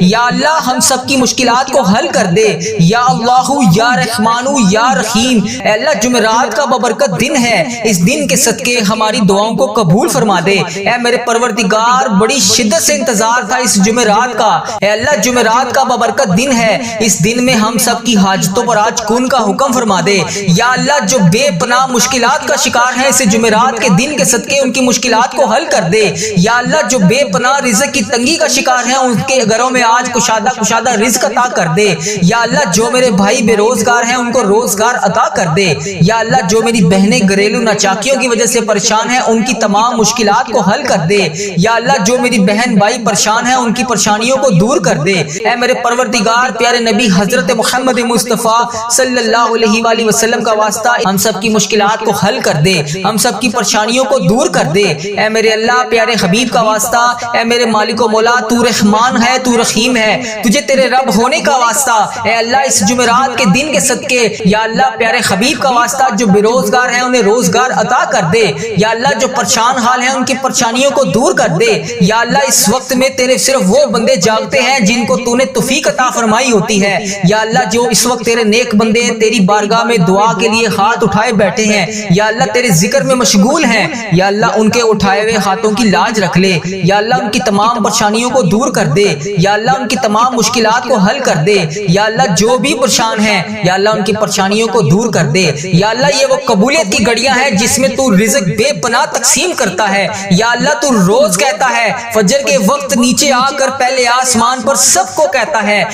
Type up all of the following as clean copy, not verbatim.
یا اللہ ہم سب کی مشکلات کو حل کر دے، یا اللہ یا رحمان یا رحیم۔ اے اللہ جمعرات کا بابرکت دن ہے، اس دن کے صدقے ہماری دعاؤں کو قبول فرما دے۔ اے میرے پروردگار بڑی شدت سے انتظار تھا اس جمعرات کا، اے اللہ جمعرات کا بابرکت دن ہے، اس دن میں ہم سب کی حاجتوں پر آج کن کا حکم فرما دے۔ یا اللہ جو بے پناہ مشکلات کا شکار ہیں اس جمعرات کے دن کے صدقے ان کی مشکلات کو حل کر دے۔ یا اللہ جو بے پناہ رزق کی تنگی کا شکار ہیں ان کے گھروں میں آج کشادہ رزق عطا کر دے۔ یا اللہ جو میرے بھائی بے روزگار ہیں ان کو روزگار عطا کر دے۔ یا اللہ جو میری بہنیں گھریلو ناچاکیوں کی وجہ سے پریشان ہیں ان کی تمام مشکلات کو حل کر دے۔ یا اللہ جو میری بہن بھائی پریشان ہیں ان کی پریشانیوں کو دور کر دے۔ اے میرے پروردگار پیارے نبی حضرت محمد مصطفیٰ صلی اللہ علیہ وآلہ وسلم کا واسطہ ہم سب کی مشکلات کو حل کر دے، ہم سب کی پریشانیوں کو دور کر دے۔ اے میرے اللہ پیارے حبیب کا واسطہ، اے میرے مالک و مولا تو رحمان ہے تو رحیم ہے، تجھے تیرے رب ہونے کا واسطہ اے اللہ اس جمعرات کے دن کے صدقے یا اللہ پیارے حبیب کا واسطہ جو بے روزگار ہیں انہیں روزگار عطا کر دے۔ یا اللہ جو پریشان حال ہیں ان کی پریشانیوں کو دور کر دے۔ یا اللہ اس وقت میں تیرے صرف وہ بندے جاگتے ہیں جن کو تو نے توفیق عطا فرمائی ہوتی ہے۔ یا اللہ جو اس وقت تیرے نیک بندے تیری بارگاہ میں دعا کے لیے ہاتھ اٹھائے بیٹھے ہیں، یا اللہ تیرے ذکر میں مشغول ہیں، یا اللہ ان کے اٹھائے ہوئے ہاتھوں کی لاج رکھ لے۔ یا اللہ ان کی تمام پریشانیوں کو دور کر دے، یا اللہ ان کی تمام مشکلات کو حل کر دے۔ یا اللہ جو بھی پریشان ہیں یا اللہ ان کی پریشانیوں کو دور کر دے۔ یا اللہ یہ وہ قبولیت کی گھڑیاں ہیں جس میں تو رزق بے پناہ تقسیم کرتا ہے۔ یا اللہ تو روز کہتا ہے فجر کے وقت نیچے آ کر پہلے آسمان پر سب کو کہتا ہے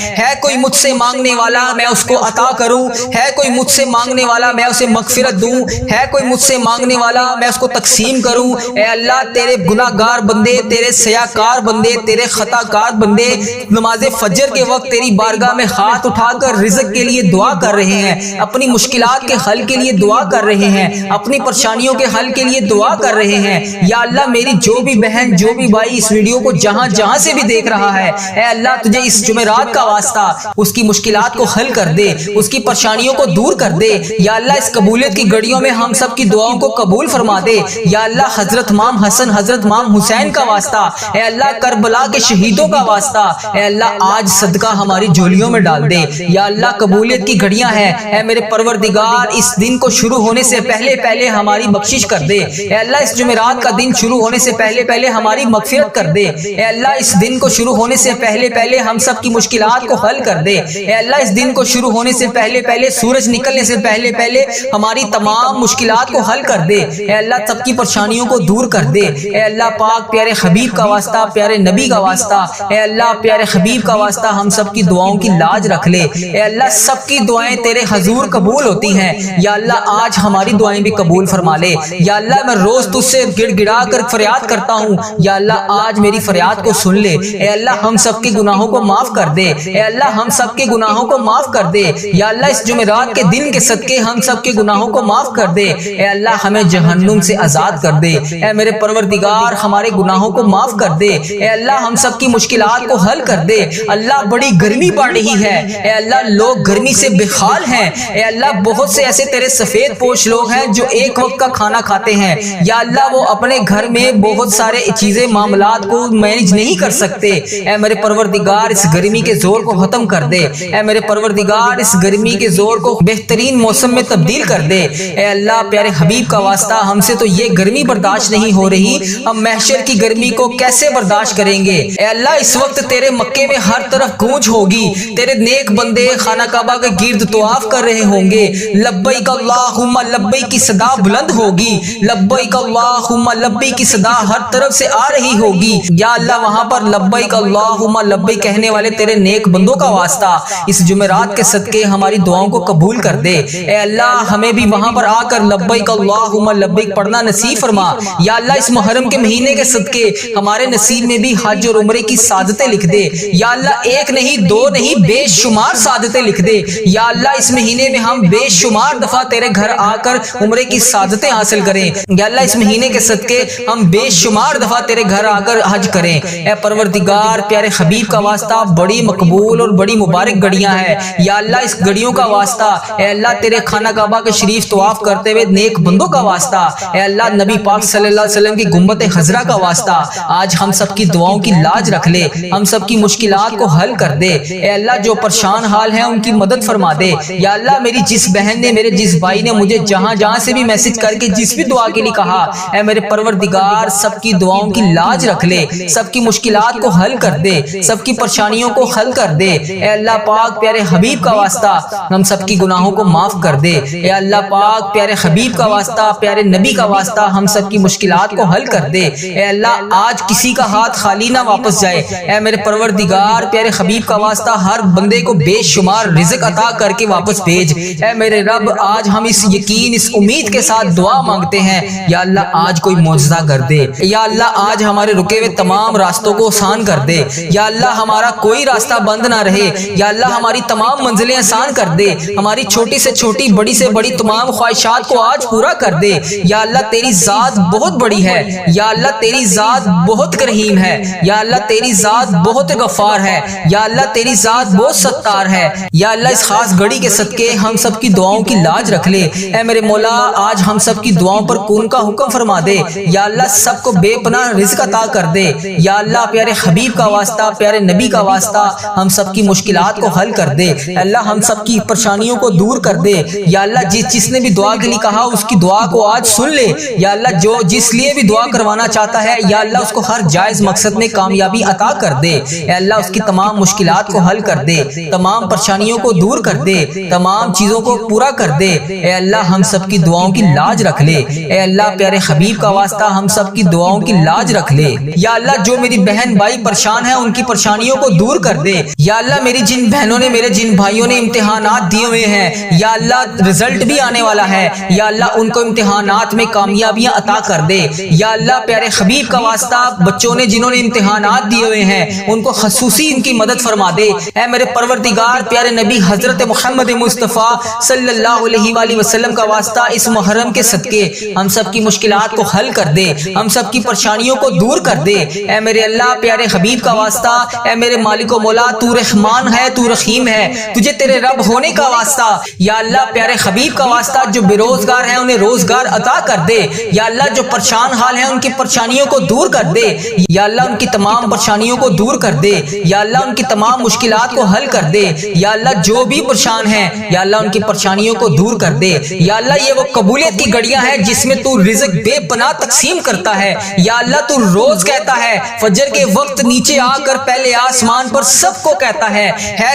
کوئی مجھ سے مانگنے والا میں اس کو عطا کروں، ہے کوئی مجھ سے مانگنے والا میں اسے مغفرت دوں، ہے کوئی مجھ سے مانگنے والا میں اس کو تقسیم کروں۔ اے اللہ تیرے گناہ گار بندے، تیرے سیاکار بندے، تیرے خطا کار بندے نماز فجر کے وقت تیری بارگاہ میں ہاتھ اٹھا کر رزق کے لیے دعا کر رہے ہیں، اپنی مشکلات کے حل کے لیے دعا کر رہے ہیں، اپنی پریشانیوں کے حل کے لیے دعا کر رہے ہیں۔ یا اللہ میری جو بھی بہن جو بھی بھائی اس ویڈیو کو جہاں سے بھی دیکھ رہا ہے، اے اللہ تجھے اس جمعرات کا واسطہ اس کی مشکلات کو حل کر دے، اس کی پریشانیوں کو دور کر دے۔ یا اللہ اس قبولیت کی گھڑیوں میں ہم سب کی دعاؤں کو قبول فرما دے۔ یا اللہ حضرت امام حسن حضرت امام حسین کا واسطہ، اے اللہ کربلا کے شہیدوں کا واسطہ، اے اللہ آج صدقہ ہماری جھولیوں میں ڈال دے۔ یا اللہ قبولیت کی گھڑیاں ہیں، اے میرے پروردگار اس دن کو شروع ہونے سے پہلے ہماری بخشش کر دے۔ اے اللہ اس جمعرات کا دن شروع ہونے سے پہلے ہماری مغفرت کر دے۔ اے اللہ اس دن کو شروع ہونے سے پہلے ہم سب کی مشکلات کو حل کر دے۔ اے اللہ اس دن کو شروع ہونے سے پہلے سورج نکلنے سے پہلے ہماری تمام مشکلات کو حل کر دے۔ اے اللہ سب کی پریشانیوں کو دور کر دے۔ اے اللہ پاک پیارے حبیب کا واسطہ، پیارے نبی کا واسطہ، اے اللہ پیارے حبیب کا واسطہ ہم سب کی دعاؤں کی لاج رکھ لے۔ اے اللہ سب کی دعائیں تیرے حضور قبول ہوتی ہیں، یا اللہ آج ہماری دعائیں بھی قبول فرما لے۔ یا اللہ میں روز تجھ سے گڑ گڑا کر فریاد کرتا ہوں، یا اللہ آج میری فریاد کو سن لے۔ اے اللہ ہم سب کے گناہوں کو معاف کر دے، اے اللہ ہم سب کے گناہوں کو معاف کر دے۔ یا اللہ اس جمعرات کے دن کے صدقے ہم سب کے گناہوں کو معاف کر دے۔ اے اللہ ہمیں جہنم سے آزاد کر دے۔ اے میرے پروردگار ہمارے گناہوں کو معاف کر دے۔ اے اللہ ہم سب کی مشکلات کو حل کر دے۔ اللہ بڑی گرمی پڑ رہی ہے، اے اللہ لوگ گرمی سے بے حال ہیں۔ اے اللہ بہت سے ایسے تیرے سفید پوش لوگ ہیں جو ایک وقت کا کھانا کھاتے ہیں، یا اللہ وہ اپنے گھر میں بہت سارے چیزیں معاملات کو مینج نہیں کر سکتے۔ اے میرے پروردگار اس گرمی کے زور کو ختم کر دے۔ اے میرے پروردگار اس گرمی کے زور کو بہترین موسم میں تبدیل کر دے۔ اے اللہ پیارے حبیب کا واسطہ ہم سے تو یہ گرمی برداشت نہیں ہو رہی، ہم محشر کی گرمی کو کیسے برداشت کریں گے؟ اے اللہ اس وقت تیرے مکے میں ہر طرف گونج ہوگی، تیرے نیک بندے خانہ کعبہ کے گرد طواف کر رہے ہوں گے، لبیک اللہم لبیک کی صدا بلند ہوگی، لبیک اللہم لبیک کی صدا ہر طرف سے آ رہی ہوگی۔ یا اللہ وہاں پر لبیک اللہم لبیک کہنے والے تیرے نیک بندوں کا واسطہ اس جمعرات کے صدقے ہماری دعاؤں کو قبول کر دے۔ اے اللہ ہمیں بھی وہاں پر آ کر لبیک اللہم لبیک پڑھنا نصیب فرما۔ یا اللہ اس محرم کے مہینے کے صدقے ہمارے نصیب میں بھی حج اور عمرے کی سعادتیں لکھ دے۔ یا اللہ ایک نہیں دو نہیں بے شمار سعادتیں لکھ دے۔ یا اللہ اس مہینے میں ہم بے شمار دفعہ تیرے گھر آ کر عمرے کی سعادتیں حاصل کریں۔ یا اللہ اس مہینے کے صدقے ہم بے شمار دفعہ تیرے گھر آ کر حج کریں۔ اے پروردگار پیارے حبیب کا واسطہ بڑی مقبول اور بڑی مبارک گھڑیاں ہیں، یا اللہ اس گھڑیوں کا واسطہ، اے اللہ تیرے خانہ کعبہ کے شریف طواف کرتے ہوئے نیک بندوں کا واسطہ، اے اللہ نبی پاک صلی اللہ علیہ وسلم کی گنبد خضرا کا واسطہ، آج ہم سب کی دعاؤں کی لاج رکھ لے، ہم سب کی مشکلات کو حل کر دے۔ اے اللہ جو پریشان حال ہیں ان کی مدد فرما دے۔ یا اللہ میری جس بہن نے، میرے جس بھائی نے مجھے جہاں جہاں سے بھی میسج کر کے جس بھی دعا کے لیے کہا، اے میرے پروردگار سب کی دعاؤں کی لاج رکھ لے، سب کی مشکلات کو حل کر دے، سب کی پریشانیوں کو حل کر دے۔ اے اللہ پاک پیارے حبیب کا واسطہ ہم سب کی گناہوں کو معاف کر دے۔ اے اللہ پاک پیارے حبیب کا واسطہ، پیارے نبی کا واسطہ ہم سب کی مشکلات کو حل کر دے۔ اے اللہ آج کسی کا ہاتھ خالی نہ واپس جائے۔ اے میرے پروردگار پیارے حبیب کا واسطہ ہر بندے کو بے شمار رزق عطا کر کے واپس بھیج۔ اے میرے رب آج ہم اس یقین، اس امید کے ساتھ دعا مانگتے ہیں، یا اللہ آج کوئی معجزہ کر دے۔ یا اللہ آج ہمارے رکے ہوئے تمام راستوں کو آسان کر دے۔ یا اللہ ہمارا کوئی راستہ بند نہ رہے۔ یا اللہ ہماری تمام منزلیں آسان کر دے۔ ہماری چھوٹی سے چھوٹی، بڑی سے بڑی تمام خواہشات کو آج پورا کر دے۔ یا اللہ تیری ذات بہت بڑی ہے۔ یا اللہ تیری ذات بہت کریم ہے۔ یا اللہ تیری ذات بہت غفار ہے۔ یا اللہ تیری ذات بہت ستار ہے۔ یا اللہ اس خاص گھڑی کے صدقے ہم سب کی دعاؤں کی لاج رکھ لے۔ اے میرے مولا آج ہم سب کی دعاؤں پر کون کا حکم فرما دے۔ یا اللہ سب کو بے پناہ رزق عطا کر دے۔ یا اللہ پیارے حبیب کا واسطہ، پیارے نبی کا واسطہ ہم سب کی مشکلات کو حل کر دے۔ اللہ ہم سب کی پریشانیوں کو دور کر دے۔ یا اللہ جس نے بھی دعا کے لیے کہا اس کی دعا کو آج سن لے۔ یا اللہ جو جس لیے بھی دعا کروانا چاہتا ہے، یا اللہ اس کو ہر جائز مقصد میں کامیابی عطا کر دے۔ اے اللہ اس کی تمام مشکلات کو حل کر دے، تمام پریشانیوں کو دور کر دے، تمام چیزوں کو پورا کر دے۔ اے اللہ ہم سب کی دعاؤں کی لاج رکھ لے۔ اے اللہ پیارے حبیب کا واسطہ ہم سب کی دعاؤں کی لاج رکھ لے۔ یا اللہ جو میری بہن بھائی پریشان ہیں ان کی پریشانیوں کو دور کر دے۔ یا اللہ میری جن بہنوں نے، میرے جن بھائیوں نے امتحانات دیے ہوئے ہیں، یا اللہ رزلٹ بھی آنے والا ہے، یا اللہ ان کو امتحانات میں کامیابیاں عطا کر دے۔ یا اللہ پیارے حبیب کا واسطہ بچوں نے جنہوں نے امتحانات دیے ہوئے ہیں ان کو خصوصی ان کی مدد فرما دے۔ اے میرے پروردگار پیارے نبی حضرت محمد مصطفیٰ صلی اللہ علیہ وآلہ وسلم کا واسطہ اس محرم کے صدقے ہم سب کی مشکلات کو حل کر دے، ہم سب کی پریشانیوں کو دور کر دے۔ اے میرے اللہ پیارے حبیب کا واسطہ، اے میرے مالک و مولا تو رحمان ہے، تو رحیم ہے، تجھے تیرے رب ہونے کا واسطہ، یا اللہ پیارے حبیب کا واسطہ جو بے روزگار ہیں انہیں روزگار عطا کر دے۔ یا اللہ جو پریشان حال ہیں ان کی پریشانیوں کو دور کر دے۔ یا اللہ ان کی تمام پریشانیوں کو دور کر دے۔ یا اللہ ان کی تمام مشکلات کو حل کر دے۔ یا اللہ جو بھی پریشان ہیں، یا اللہ ان کی پریشانیوں کو دور کر دے۔ یا اللہ یہ وہ قبولیت کی گھڑیاں ہیں جس میں تو رزق بے پناہ تقسیم کرتا ہے۔ یا اللہ تو روز کہتا ہے فجر کے وقت نیچے آ کر پہلے آسمان پر سب کو کہتا ہے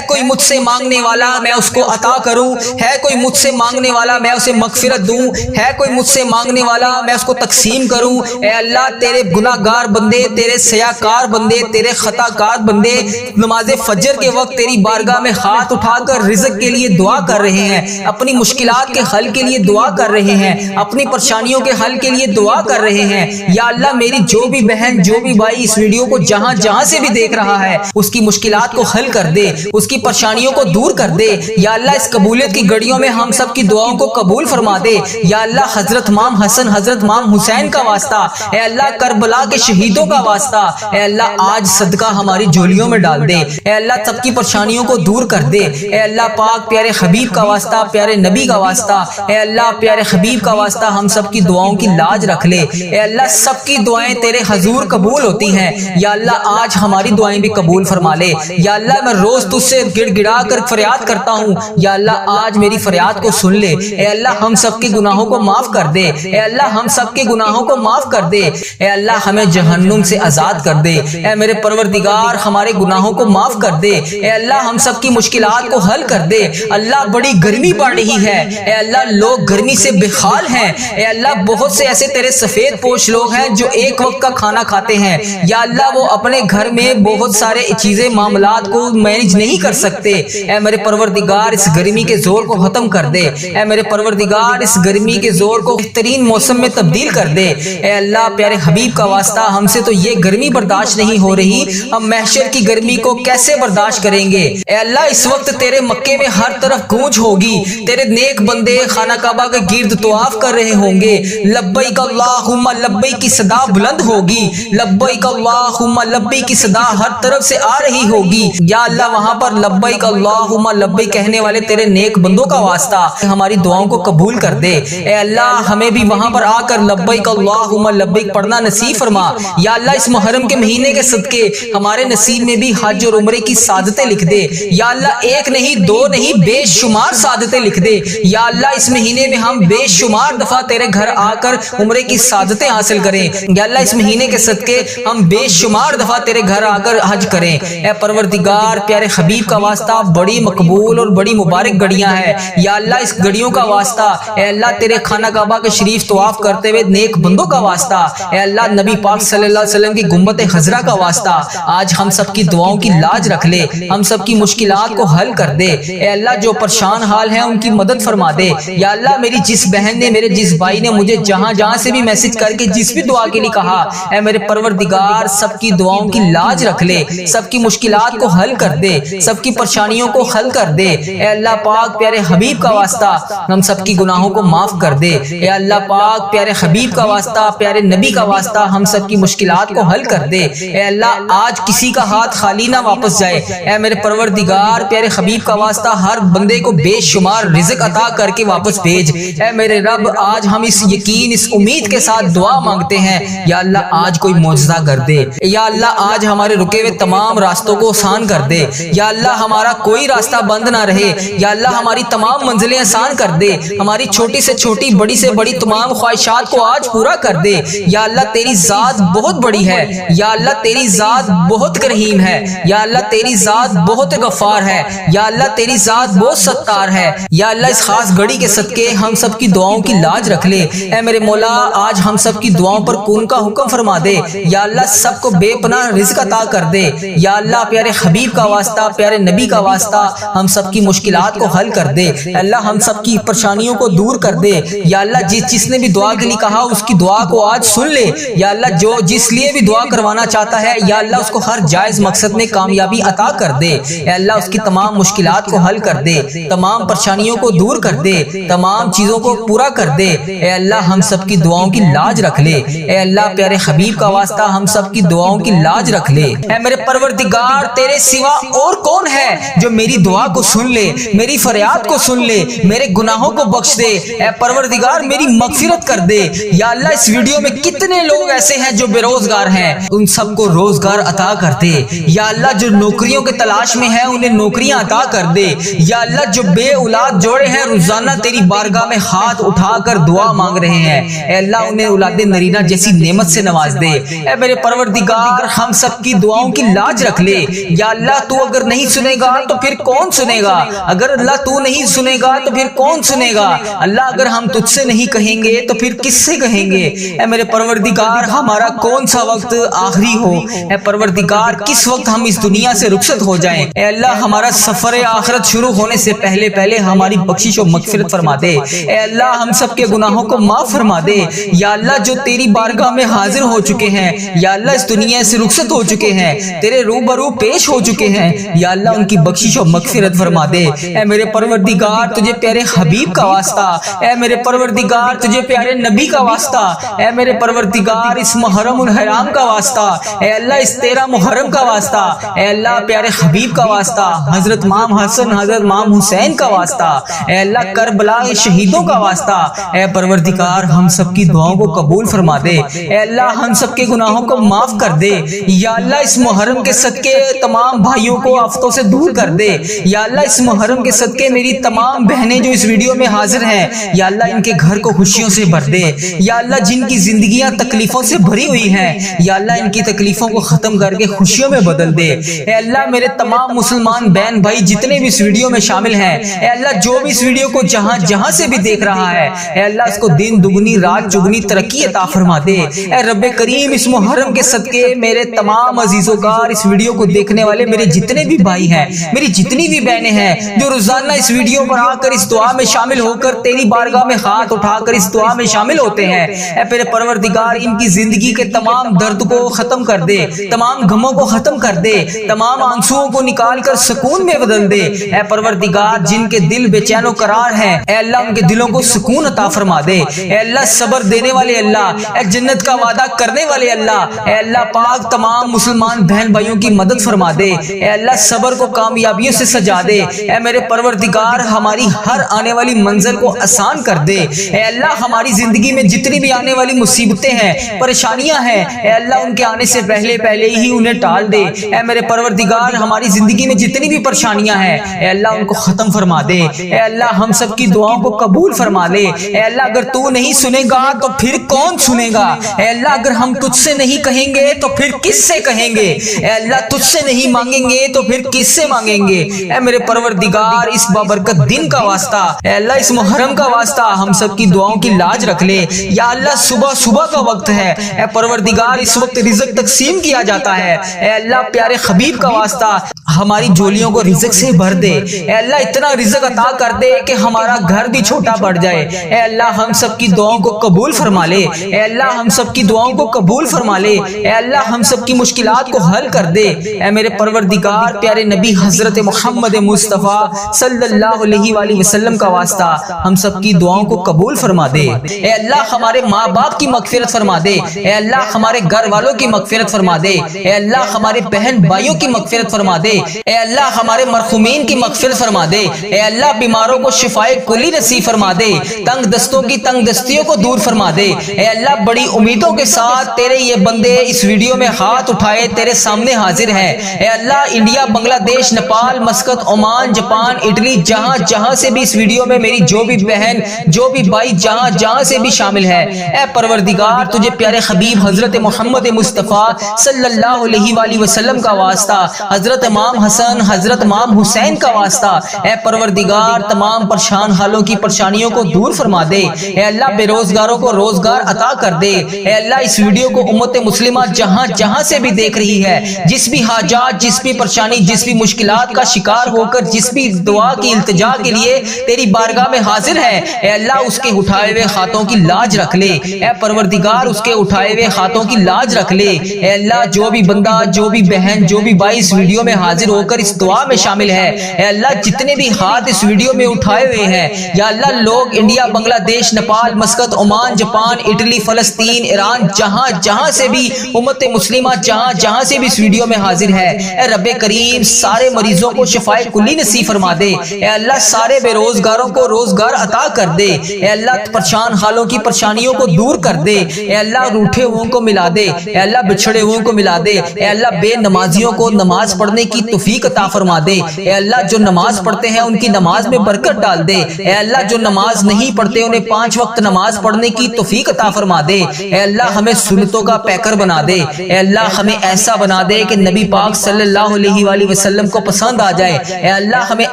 کوئی مجھ سے مانگنے والا میں اس کو عطا کروں، ہے کوئی مجھ سے مانگنے والا میں اسے مغفرت دوں، ہے کوئی مجھ سے مانگنے والا میں اس کو تقسیم کروں۔ اے اللہ تیرے گناہ گار بندے، تیرے سیاکار بندے، تیرے خطا کار بندے نماز فجر کے وقت تیری بارگاہ میں ہاتھ اٹھا کر رزق کے لیے دعا کر رہے ہیں، اپنی مشکلات کے حل کے لیے دعا کر رہے ہیں، اپنی پریشانیوں کے حل کے لیے دعا کر رہے ہیں۔ یا اللہ میری جو بھی بہن، جو بھی بھائی اس ویڈیو کو جہاں جہاں سے بھی دیکھ رہا ہے اس کی مشکلات کو حل کر دے، اس کی پریشانیوں کو دور کر دے۔ یا اللہ اس قبولیت کی گھڑیوں میں ہم سب کی دعاؤں کو قبول فرما دے۔ یا اللہ حضرت امام حسن، حضرت امام حسین کا واسطہ، اے اللہ کربلا کے شہیدوں کا واسطہ، اے اللہ آج صدقہ ہماری جھولیوں میں ڈال دے۔ اے اللہ سب کی پریشانیوں کو دور کر دے۔ اے اللہ پاک پیارے حبیب کا واسطہ، پیارے نبی کا واسطہ، اے اللہ پیارے حبیب کا واسطہ ہم سب کی دعاؤں کی لاج رکھ لے۔ اے اللہ سب کی دعائیں تیرے حضور قبول ہوتی ہیں، یا اللہ آج ہماری دعائیں بھی قبول فرما لے۔ یا اللہ میں روز تجھ سے گڑ گڑا کر فریاد کرتا ہوں، یا اللہ آج میری فریاد کو سن لے۔ اے اللہ ہم سب کے گناہوں کو معاف کر دے۔ اے اللہ ہم سب کے گناہوں کو معاف کر دے۔ اے اللہ ہمیں جہنم سے آزاد کر دے۔ اے میرے پروردگار ہمارے گناہوں کو معاف کر دے۔ اے اللہ ہم سب کی مشکلات کو حل کر دے۔ اللہ بڑی گرمی پڑ رہی ہے، اے اللہ لوگ گرمی سے بے حال ہیں۔ اے اللہ بہت سے ایسے تیرے سفید پوش لوگ ہیں جو ایک وقت کا کھانا کھاتے ہیں، یا اللہ وہ اپنے گھر میں بہت سارے چیزیں معاملات کو مینج نہیں کر سکتے۔ اے میرے پروردگار اس گرمی کے زور کو ختم کر دے۔ اے میرے پروردگار اس گرمی کے زور کو بہترین موسم میں تبدیل کر دے۔ اے اللہ پیارے حبیب کا واسطہ ہم سے تو یہ گرمی برداشت نہیں ہو رہی، ہم محشر کی گرمی کو کیسے برداشت کریں گے؟ اے اللہ اس وقت تیرے مکے میں ہر طرف گونج ہوگی، تیرے نیک بندے خانہ کعبہ کے گرد طواف کر رہے ہوں گے، لبیک اللہم لبیک کی صدا بلند ہوگی، لبیک اللہم لبیک کی صدا ہر طرف سے آ رہی ہوگی۔ یا اللہ وہاں پر لبیک اللہم لبیک کہنے والے تیرے نیک بندوں کا واسطہ ہماری دعاؤں کو قبول کر دے۔ اے اللہ ہمیں بھی وہاں پر آ کر لبیک اللہم لبیک پڑھنا نصیب فرما۔ یا اللہ اس محرم کے مہینے کے صدقے ہمارے ہمارے نصیب میں بھی حج اور عمرے کی سعادتیں لکھ دے یا اللہ، ایک نہیں دو نہیں بے شمار سعادتیں لکھ دے یا اللہ، اس مہینے میں ہم بے شمار دفعہ تیرے گھر آ کر عمرے کی سعادتیں حاصل کریں یا اللہ، اس مہینے کے صدقے ہم بے شمار دفعہ تیرے گھر آ کر حج کریں۔ اے پروردگار، پیارے حبیب کا واسطہ بڑی مقبول اور بڑی مبارک گھڑیاں ہیں یا اللہ، اس گھڑیوں کا واسطہ اے اللہ، تیرے خانہ کعبہ کے شریف طواف کرتے ہوئے نیک بندوں کا واسطہ اے اللہ، نبی پاک صلی اللہ علیہ وسلم کی گنبد خضرا کا واسطہ آج ہم سب کی دعاؤں کی لاج رکھ لے، ہم سب کی مشکلات کو حل کر دے اے اللہ، جو پریشان حال ہیں ان کی مدد فرما دے یا اللہ، میری جس بہن نے، میرے جس بھائی نے مجھے جہاں جہاں سے بھی میسج کر کے جس بھی دعا کے لیے کہا، اے میرے پروردگار سب کی دعاؤں کی لاج رکھ لے، سب کی مشکلات کو حل کر دے، سب کی پریشانیوں کو حل کر دے اے اللہ پاک، پیارے حبیب کا واسطہ ہم سب کی گناہوں کو معاف کر دے اے اللہ پاک، پیارے حبیب کا واسطہ، پیارے نبی کا واسطہ ہم سب کی مشکلات کو حل کر دے اے اللہ، آج کسی کا ہاتھ خالی نہ واپس جائے اے میرے پروردگار، پیارے حبیب کا واسطہ ہر بندے کو بے شمار رزق عطا کر کے واپس بھیج اے میرے رب، آج ہم اس یقین، اس امید کے ساتھ دعا مانگتے ہیں یا اللہ، آج کوئی معجزہ کر دے یا اللہ، آج ہمارے رکے ہوئے تمام راستوں کو آسان کر دے یا اللہ، ہمارا کوئی راستہ بند نہ رہے یا اللہ، ہماری تمام منزلیں آسان کر دے، ہماری چھوٹی سے چھوٹی بڑی سے بڑی تمام خواہشات کو آج پورا کر دے یا اللہ، تیری ذات بہت بڑی ہے یا اللہ، تیری ذات بہت رحیم ہے یا اللہ، تیری ذات بہت غفار ہے یا اللہ، تیری ذات بہت ستار ہے یا اللہ، اس خاص گھڑی کے صدقے ہم سب کی دعاؤں کی لاج رکھ لے اے میرے مولا، آج ہم سب کی دعاؤں پر کون کا حکم فرما دے یا اللہ، سب کو بے پناہ رزق عطا کر دے یا اللہ، پیارے حبیب کا واسطہ، پیارے نبی کا واسطہ ہم سب کی مشکلات کو حل کر دے اللہ، ہم سب کی پریشانیوں کو دور کر دے یا اللہ، جس نے بھی دعا کے لیے کہا اس کی دعا کو آج سن لے یا اللہ، جو جس لیے بھی دعا کروانا چاہتا ہے یا اللہ، اس کو ہر جائز مقصد میں کامیابی عطا کر دے اے اللہ، اس کی تمام مشکلات کو حل کر دے، تمام پریشانیوں کو دور کر دے، تمام چیزوں کو پورا کر دے اے اللہ، ہم سب کی دعاؤں کی لاج رکھ لے اے اللہ، پیارے حبیب کا واسطہ ہم سب کی دعاؤں کی لاج رکھ لے اے میرے پروردگار، تیرے سوا اور کون ہے جو میری دعا کو سن لے، میری فریاد کو سن لے، میرے گناہوں کو بخش دے اے پروردگار، میری مغفرت کر دے یا اللہ، اس ویڈیو میں کتنے لوگ ایسے ہیں جو بے روزگار ہیں، ان سب کو روزگار عطا کر دے یا اللہ، جو نوکریوں کے تلاش میں ہیں انہیں نوکریاں عطا کر دے یا اللہ، جو بے اولاد جوڑے ہیں روزانہ تیری بارگاہ میں ہاتھ اٹھا کر دعا مانگ رہے ہیں اے اللہ، انہیں اولاد نرینہ جیسی نعمت سے نواز دے اے میرے پروردگار، ہم سب کی دعاؤں کی لاج رکھ لے یا اللہ، تو اگر نہیں سنے گا تو پھر کون سنے گا، اگر اللہ تو نہیں سنے گا تو پھر کون سنے گا اللہ، اگر ہم تجھ سے نہیں کہیں گے تو پھر کس سے کہیں گے اے میرے پروردگار، ہمارا کون سا وقت آخری ہو اے پروردگار، کس وقت ہم اس دنیا سے رخصت ہو جائیں اے اللہ، ہمارا سفر آخرت شروع ہونے سے پہلے پہلے ہماری بخشش و مغفرت فرما دے اے اللہ، ہم سب کے گناہوں کو معاف فرما دے یا اللہ، جو تیری بارگاہ میں حاضر ہو چکے ہیں یا اللہ، اس دنیا سے رخصت ہو چکے ہیں، تیرے روبرو پیش ہو چکے ہیں یا اللہ، ان کی بخشش و مغفرت فرما دے اے میرے پروردگار، تجھے پیارے حبیب کا واسطہ اے میرے پروردگار، تجھے پیارے نبی کا واسطہ اے میرے پروردگار، اس محرم الحرام کا واسطہ اے اللہ، اس 13 محرم کا واسطہ اے اللہ، پیارے حبیب کا واسطہ، حضرت امام حسن، حضرت امام حسین کا واسطہ اے اللہ، کربلا کے شہیدوں کا واسطہ اے پروردگار، ہم سب کی دعاؤں کو قبول فرما دے اے اللہ، ہم سب کے گناہوں کو معاف کر دے یا اللہ، اس محرم کے صدقے تمام بھائیوں کو آفتوں سے دور کر دے یا اللہ، اس محرم کے صدقے میری تمام بہنیں جو اس ویڈیو میں حاضر ہیں یا اللہ، ان کے گھر کو خوشیوں سے بھر دے یا اللہ، جن کی زندگیاں تکلیفوں سے بھری ہوئی ہیں یا اللہ، ان کی تکلیفوں کو ختم کر کے خوشیوں میں بدل دے اے اللہ، میرے تمام مسلمان بہن بھائی جتنے بھی اس ویڈیو میں شامل ہیں اے اللہ، جو بھی اس ویڈیو کو جہاں جہاں سے بھی دیکھ رہا ہے اے اللہ، اس کو دن دگنی رات چگنی ترقی عطا فرما دے اے رب کریم، اس محرم کے صدقے میرے تمام عزیزوں کا، اس ویڈیو کو دیکھنے والے میرے جتنے بھی بھائی ہیں، میری جتنی بھی بہنیں ہیں جو روزانہ اس ویڈیو پر آ کر اس دعا میں شامل ہو کر تیری بارگاہ میں ہاتھ اٹھا کر اس دعا میں شامل ہوتے ہیں اے میرے پروردگار، ان کی زندگی کے تمام درد کو ختم کر دے، تمام غموں کو ختم کر دے، تمام آنسوؤں کو نکال کر سکون میں بدل دے اے پروردگار، جن کے دل بے چین و قرار ہیں اے اللہ، ان کے دلوں کو سکون عطا فرما دے اے اللہ، صبر دینے والے اللہ، اے جنت کا وعدہ کرنے والے اللہ، اے اللہ پاک، تمام مسلمان بہن بھائیوں کی مدد فرما دے اے اللہ، صبر کو کامیابیوں سے سجا دے اے میرے پروردگار، ہماری ہر آنے والی منزل کو آسان کر دے اے اللہ، ہماری زندگی میں جتنی بھی آنے والی مصیبتیں ہیں، پریشانیاں ہیں اے اللہ، ان کے آنے سے پہلے پہلے ہی انہیں انہیں ٹال دے۔ اے میرے پروردگار ہماری زندگی میں جتنی بھی پریشانیاں ہیں اے اللہ ان کو ختم فرما دے۔ اے اللہ ہم سب کی دعاؤں کو قبول فرما لے۔ اے اللہ اگر تو نہیں سنے گا تو پھر کون سنے گا؟ اے اللہ اگر ہم تجھ سے نہیں کہیں گے تو پھر کس سے کہیں گے؟ اے اللہ تجھ سے نہیں مانگیں گے تو پھر کس سے مانگیں گے؟ اے میرے پروردگار اس بابرکت دن کا واسطہ، اے اللہ اس محرم کا واسطہ ہم سب کی دعاؤں کی لاج رکھ لے۔ یا اللہ صبح صبح کا وقت ہے، اے پروردگار اس وقت رزق تقسیم کیا جاتا ہے۔ اے اللہ پیارے حبیب کا واسطہ ہماری جولیوں کو رزق سے بھر دے۔ اے اللہ اتنا رزق عطا کر دے کہ ہمارا گھر بھی چھوٹا پڑ جائے۔ اے اللہ ہم سب کی دعاؤں کو قبول فرما لے۔ اے اللہ ہم سب کی دعاؤں کو قبول فرما لے۔ اے اللہ ہم سب کی مشکلات کو حل کر دے۔ اے میرے پروردگار پیارے نبی حضرت محمد مصطفیٰ صلی اللہ علیہ وآلہ وسلم کا واسطہ ہم سب کی دعاؤں کو قبول فرما دے۔ اے اللہ ہمارے ماں باپ کی مغفرت فرما دے۔ اے اللہ ہمارے گھر والوں کی مغفرت فرما دے۔ اے اللہ ہمارے بہن بھائیوں کی مغفرت فرما دے۔ اے اللہ ہمارے مرحومین کی مغفرت فرما دے۔ اے اللہ بیماروں کو شفائے کلی نصیب فرما دے۔ تنگ دستوں کی تنگ دستیوں کو دور فرما دے۔ اے اللہ بڑی امیدوں کے ساتھ تیرے یہ بندے اس ویڈیو میں ہاتھ اٹھائے تیرے سامنے حاضر ہیں۔ اے اللہ انڈیا، بنگلہ دیش، Nepal, Muscat, Oman, Japan, Italy, جہاں جہاں سے بھی اس ویڈیو میں میری جو بھی بہن جو بھی بھائی جہاں جہاں سے بھی شامل ہے، اے پروردگار تجھے پیارے حبیب حضرت محمد مصطفیٰ صلی اللہ علیہ وآلہ وسلم کا واسطہ، حضرت امام حسن، حضرت امام حسین کا واسطہ، اے پروردگار تمام پریشان حالوں کی پریشانیوں کو دور فرما دے۔ اے اللہ بے روزگاروں کو روزگار عطا کر دے۔ اے اللہ اس ویڈیو کو امت مسلمہ جہاں جہاں سے بھی دیکھ رہی ہے، جس بھی حاجات، جس بھی پریشانی، جس بھی مشکلات کا شکار ہو کر جس بھی دعا کی التجا کے لیے تیری بارگاہ میں حاضر ہے، اے اللہ اس کے اٹھائے ہوئے ہاتھوں کی لاج رکھ لے۔ اے پروردگار اس کے اٹھائے ہوئے ہاتھوں کی لاج رکھ لے۔ اے اللہ جو بھی بندہ، جو بھی بہن، جو بھی بھائی اس ویڈیو میں حاضر ہو کر اس دعا میں شامل ہے، اے اللہ جتنے بھی ہاتھ اس ویڈیو میں اٹھائے ہوئے ہیں، یا اللہ لوگ انڈیا، بنگلہ دیش، Nepal, Muscat, Oman, Japan, Italy, فلسطین، ایران، جہاں جہاں سے بھی امت مسلمہ جہاں جہاں سے بھی اس ویڈیو میں حاضر ہے، اے رب کریم سارے مریضوں کو شفائے کلی نصیب فرما دے۔ اے اللہ سارے بے روزگاروں کو روزگار عطا کر دے۔ اے اللہ پریشان حالوں کی پریشانیوں کو دور کر دے۔ اے اللہ روٹھے ہوئوں کو ملا دے۔ اے اللہ بچھڑے ہوئوں کو ملا دے۔ اے اللہ بے نمازیوں کو نماز پڑھنے کی توفیق عطا فرما دے۔ اے اللہ جو نماز پڑھتے ہیں ان کی نماز میں برکت ڈال دے۔ اے اللہ جو نماز نہیں پڑھتے انہیں 5 وقت نماز پڑھنے کی توفیق عطا فرما دے۔ اے اللہ ہمیں سنتوں کا پیکر بنا دے۔ اے اللہ ہمیں ایسا بنا دے کہ نبی پاک صلی اللہ علیہ وآلہ وسلم کو پسند آ جائے۔ اے اللہ ہمیں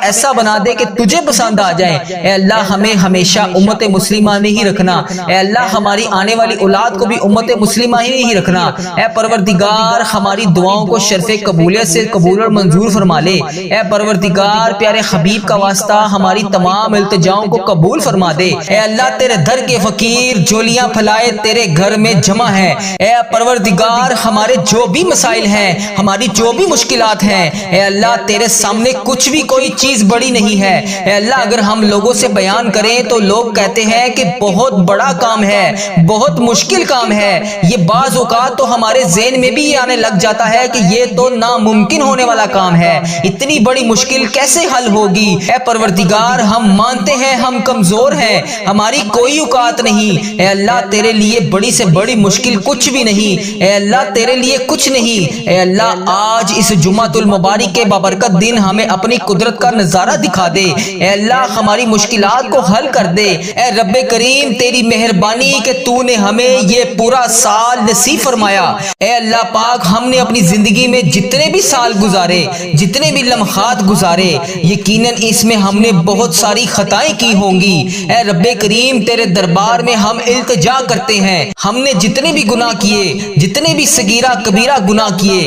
ایسا بنا دے کہ تجھے پسند آ جائے۔ اے اللہ ہمیں ہمیشہ امت مسلمہ میں ہی رکھنا۔ اے اللہ ہماری آنے والی اولاد کو بھی امت مسلمہ ہی رکھنا۔ اے پروردگار ہماری دعاؤں کو شرف قبولیت سے قبول اور منظور فرما لے۔ اے پروردگار پیارے حبیب کا واسطہ ہماری تمام التجاؤں کو قبول فرما دے۔ اے اللہ تیرے در کے فقیر جولیاں پھیلائے تیرے گھر میں جمع ہے۔ اے پروردگار ہمارے جو بھی مسائل ہیں، ہماری جو بھی مشکلات ہیں، اے اللہ تیرے سامنے کچھ بھی کوئی چیز بڑی نہیں ہے۔ اے اللہ اگر ہم لوگوں سے بیان کریں تو لوگ کہتے ہیں کہ بہت بڑا کام ہے، بہت مشکل کام ہے۔ یہ بعض اوقات تو ہمارے ذہن میں بھی یہ آنے لگ جاتا ہے کہ یہ تو ناممکن ہونے والا کام ہے، اتنی بڑی مشکل کیسے حل ہوگی؟ اے پروردگار ہم مانتے ہیں ہم کمزور ہیں، ہماری کوئی اوقات نہیں۔ اے اللہ تیرے لیے بڑی سے بڑی مشکل کچھ بھی نہیں۔ اے اللہ تیرے لیے کچھ نہیں۔ اے اللہ آج اس جمعۃ المبارک کے بابرکت دن ہمیں اپنی قدرت کا نظارہ دکھا دے۔ اے اللہ ہماری مشکلات کو حل کر دے۔ اے رب کریم تیری مہربانی کہ تو نے ہمیں یہ پورا سال نصیب فرمایا۔ اے اللہ پاک ہم نے اپنی زندگی میں جتنے بھی سال گزارے، جتنے بھی لمحات گزارے، یقیناً اس میں ہم نے بہت ساری خطائیں کی ہوں گی۔ اے رب کریم تیرے دربار میں ہم التجا کرتے ہیں، ہم نے جتنے بھی گناہ کیے، جتنے بھی صغیرہ کبیرہ گناہ کیے،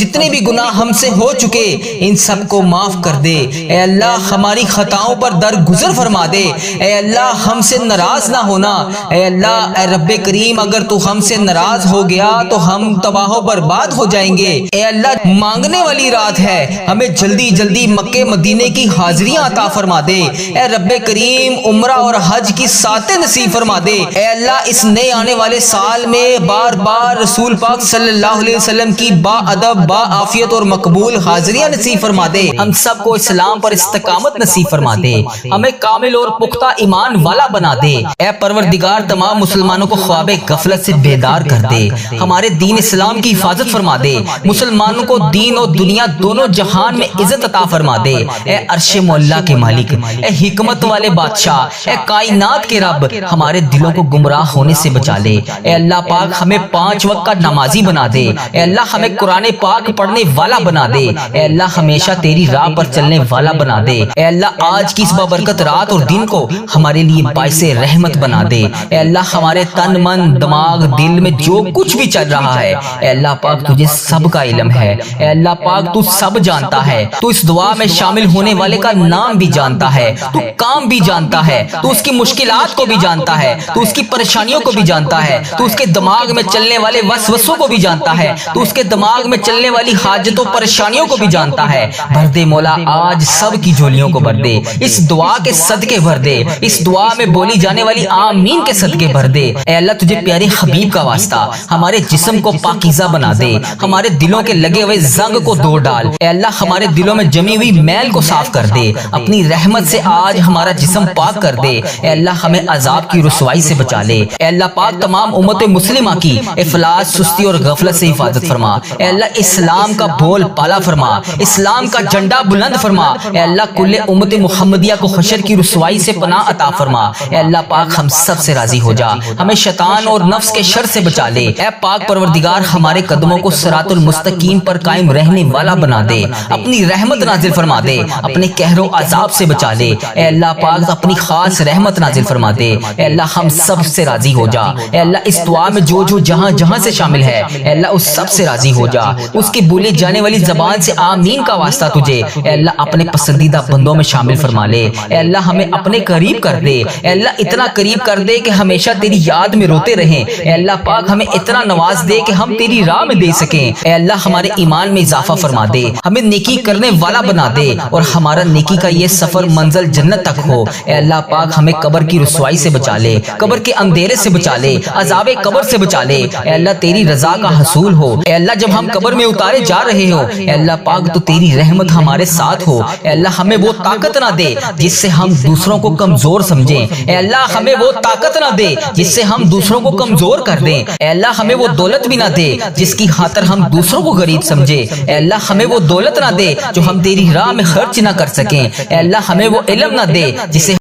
جتنے بھی گناہ ہم سے ہو چکے، ان سب کو معاف کر دے۔ اے اللہ ہماری خطاؤں پر درگزر فرما دے۔ اے اللہ ہم سے ناراض نہ ہونا۔ اے اللہ اے رب کریم اگر تو ہم سے ناراض ہو گیا تو ہم تباہ و برباد ہو جائیں گے۔ اے اللہ مانگنے والی رات یاد ہے ہمیں جلدی جلدی مکے مدینے کی حاضریاں عطا فرما دے۔ اے رب کریم عمرہ اور حج کی ساتیں نصیب فرما دے۔ اے اللہ اس نئے آنے والے سال میں بار بار رسول پاک صلی اللہ علیہ وسلم کی با ادب با عافیت اور مقبول حاضریاں نصیب فرما دے۔ ہم سب کو اسلام پر استقامت نصیب فرما دے، ہمیں کامل اور پختہ ایمان والا بنا دے۔ اے پروردگار تمام مسلمانوں کو خواب غفلت سے بیدار کر دے، ہمارے دین اسلام کی حفاظت فرما دے، مسلمانوں کو دین اور دنیا دونوں جہان میں عزت عطا فرما دے۔ اے عرش معلیٰ کے مالک، اے حکمت والے بادشاہ، اے کائنات کے رب، ہمارے دلوں کو گمراہ ہونے سے بچا لے۔ اے اللہ پاک ہمیں 5 وقت کا نمازی بنا دے۔ اے اللہ ہمیں قرآن پاک پڑھنے والا بنا دے۔ اے اللہ ہمیشہ تیری راہ پر چلنے والا بنا دے۔ اے اللہ آج کی اس بابرکت رات اور دن کو ہمارے لیے باعث رحمت بنا دے۔ اے اللہ ہمارے تن من دماغ دل میں جو کچھ بھی چل رہا ہے، اے اللہ پاک تجھے سب کا علم ہے۔ اے اللہ پاک تو سب جانتا ہے، تو اس دعا میں شامل ہونے والے کا نام بھی جانتا ہے، تو کام بھی جانتا ہے، تو اس کی مشکلات کو بھی جانتا ہے، تو اس کی پریشانیوں کو بھی جانتا ہے، تو اس کے دماغ میں چلنے والے وسوسوں کو بھی جانتا ہے، تو اس کے دماغ میں چلنے والی حاجتوں پریشانیوں کو بھی جانتا ہے۔ بھر دے مولا آج سب کی جھولیوں کو بھر دے، اس دعا کے صدقے بھر دے، اس دعا میں بولی جانے والی آمین کے صدقے بھر دے۔ اے اللہ تجھے پیارے حبیب کا واسطہ ہمارے جسم کو پاکیزہ بنا دے، ہمارے دلوں کے لگے ہوئے زنگ کو دھو ڈال۔ اے اللہ ہمارے دلوں میں جمی ہوئی میل کو صاف کر دے، اپنی رحمت سے آج ہمارا جسم پاک کر دے۔ اے اللہ ہمیں عذاب کی رسوائی سے بچا لے۔ اے اللہ پاک تمام امت مسلمہ کی افلاس سستی اور غفلت سے حفاظت فرما۔ اے اللہ اسلام کا بول پالا فرما، اسلام کا جھنڈا بلند فرما۔ اے اللہ کل امت محمدیہ کو حشر کی رسوائی سے پناہ عطا فرما۔ اے اللہ پاک ہم سب سے راضی ہو جا، ہمیں شیطان اور نفس کے شر سے بچا لے۔ اے پاک پروردگار ہمارے قدموں کو صراط المستقیم پر قائم رہنے والا بنا دے، اپنی رحمت نازل فرما دے، اپنے قہر و عذاب سے بچا لے۔ اے اللہ پاک اپنی خاص رحمت نازل فرما دے۔ اے اللہ ہم سب سے راضی ہو جا۔ اے اللہ اس دعا میں جو جو جہاں جہاں سے شامل ہے، اے اللہ اس سب سے راضی ہو جا۔ اس کی بولی جانے والی زبان سے آمین کا واسطہ تجھے اے اللہ اپنے پسندیدہ بندوں میں شامل فرما لے۔ اے اللہ ہمیں اپنے قریب کر دے، اے اللہ اتنا قریب کر دے کہ ہمیشہ تیری یاد میں روتے رہیں۔ اے اللہ پاک ہمیں اتنا نواز دے کہ ہم تیری راہ میں دے سکیں۔ اے اللہ ہمارے ایمان میں اضافہ فرما دے، ہمیں نیکی کرنے والا بنا دے، اور ہمارا نیکی کا یہ سفر منزل جنت تک ہو۔ اے اللہ پاک ہمیں قبر کی رسوائی سے بچا لے، قبر کے اندھیرے سے بچا لے، عذاب قبر سے بچا لے۔ اے اللہ تیری رضا کا حصول ہو۔ اے اللہ جب ہم قبر میں اتارے جا رہے ہو، اے اللہ پاک تو تیری رحمت ہمارے ساتھ ہو۔ اے اللہ ہمیں وہ طاقت نہ دے جس سے ہم دوسروں کو کمزور سمجھیں۔ اے اللہ ہمیں وہ طاقت نہ دے جس سے ہم دوسروں کو کمزور کر دیں۔ اے اللہ ہمیں وہ دولت بھی نہ دے جس کی خاطر ہم دوسروں کو غریب سمجھیں۔ اے اللہ ہمیں وہ دولت نہ دے جو ہم تیری راہ میں خرچ نہ کر سکیں۔ اے اللہ ہمیں وہ علم نہ دے جسے